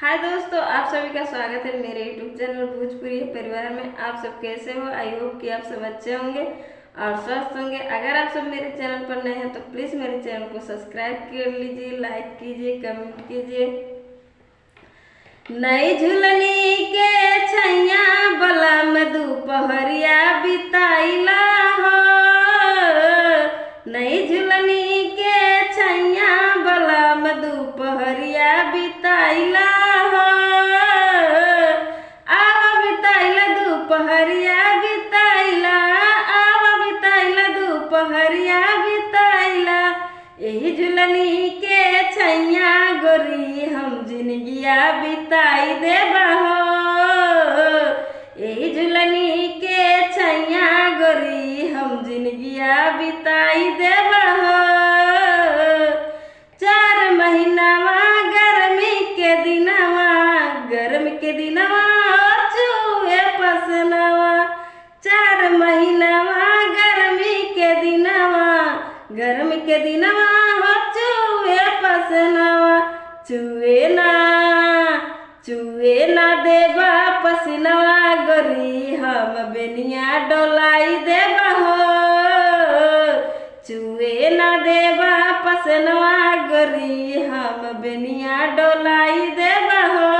हाय दोस्तों, आप सभी का स्वागत है मेरे यूट्यूब चैनल भोजपुरी परिवार में। आप सब कैसे हो? आई होप कि आप सब अच्छे होंगे और स्वस्थ होंगे। अगर आप सब मेरे चैनल पर नए हैं तो प्लीज़ मेरे चैनल को सब्सक्राइब कर लीजिए, लाइक कीजिए, कमेंट कीजिए। नई झुलनी के छैया बला में दोपहरिया बिताइला हो। नई झुलनी के छैया बला में दोपहरिया बिताइला हो। आवा बिताइला दोपहरिया बिताइला, आवा बिताइला दोपहरिया बिताइला। यही झुलनी के छैया गोरी हम जिंदगिया बिताई देबा हो। यही झुलनी के छैया गोरी हम जिंदगिया बिताई देबा हो। 4 महीनावा गर्मी के दिनवा, गर्मी के दिनवा चूहे पसनवा। 4 महीनावा गर्मी के दिनवा, गर्मी के दिनवा हो चूहे पसनवा। चुए ना देबा पसनवा गोरी हम बेनिया डोलाई देबा हो। चुए ना देबा पसनवा गोरी हम बेनिया डोलाई देबा हो।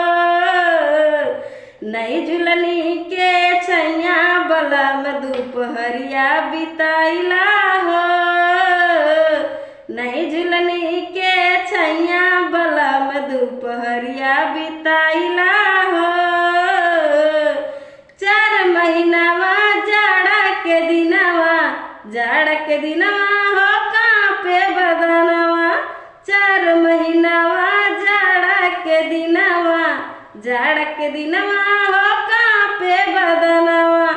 नई झुलनी के छैया बला में दोपहरिया बिताइला हो। नई झुलनी के छैया बला में दोपहरिया बिताइला हो। 4 महीनावा जाड़ा के दिनवा, जाड़ा के दिनवा हो कांपे बदनवा। 4 महीनावा जाड़ा के दिनवा, जाड़ा के दिनवा हो कांपे बदनवा।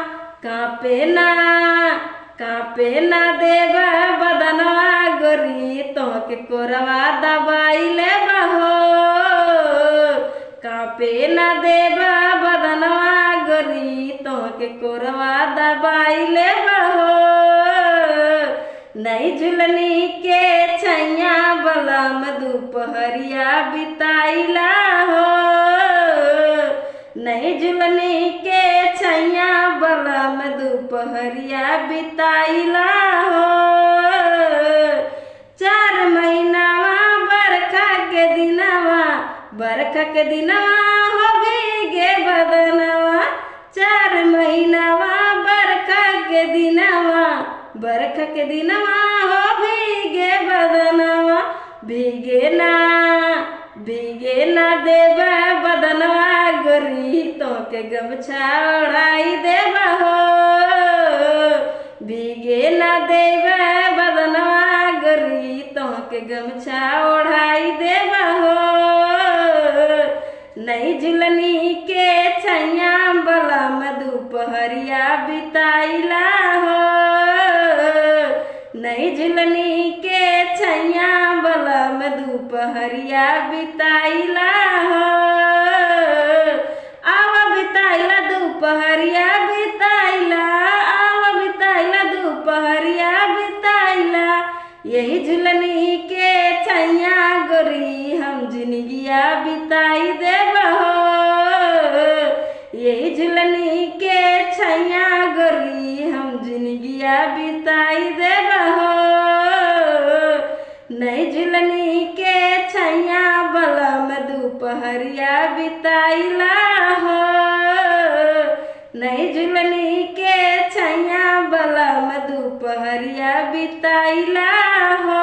कांपे ना देबा बदनवा गोरी तोहके कोरवा दबाई लेबा हो। कांपे ना देबा बदनवा गोरी तोहके कोरवा दबाई लेबा हो। नई झुलनी के छैया बला में दोपहरिया बिताइला हो। नई झुलनी के छैया बला में दोपहरिया बिताइला हो। 4 महीनावा बरखा के दिनवा, बरखा के दिनवा हो भीगे बदनवा। 4 महीनावा बरखा के दिनवा, बरखा के दिनवा हो भीगे बदनवा। भीगे ना देबा बदनवा गोरी तोहके गमछा ओढ़ाई देबा हो। भीगे ना देबा बदनवा गोरी तोहके गमछा ओढ़ाई देबा हो। नई झुलनी के छैया बला में दोपहरिया बिताइला हो। नई झुलनी के छैया बला में दोपहरिया बिताइला हो। आवा बिताइला दोपहरिया बिताइला, आवा बिताइला दोपहरिया बिताइला। यही झुलनी के छैया गोरी हम जिंदगिया बिताई देबा हो। यही झुलनी के छैया गोरी हम जिंदगिया बिताई देबा हो। नई झुलनी के छैया बला में दोपहरिया बिताइला हो। नई झुलनी के छैया बला में दोपहरिया बिताइला हो।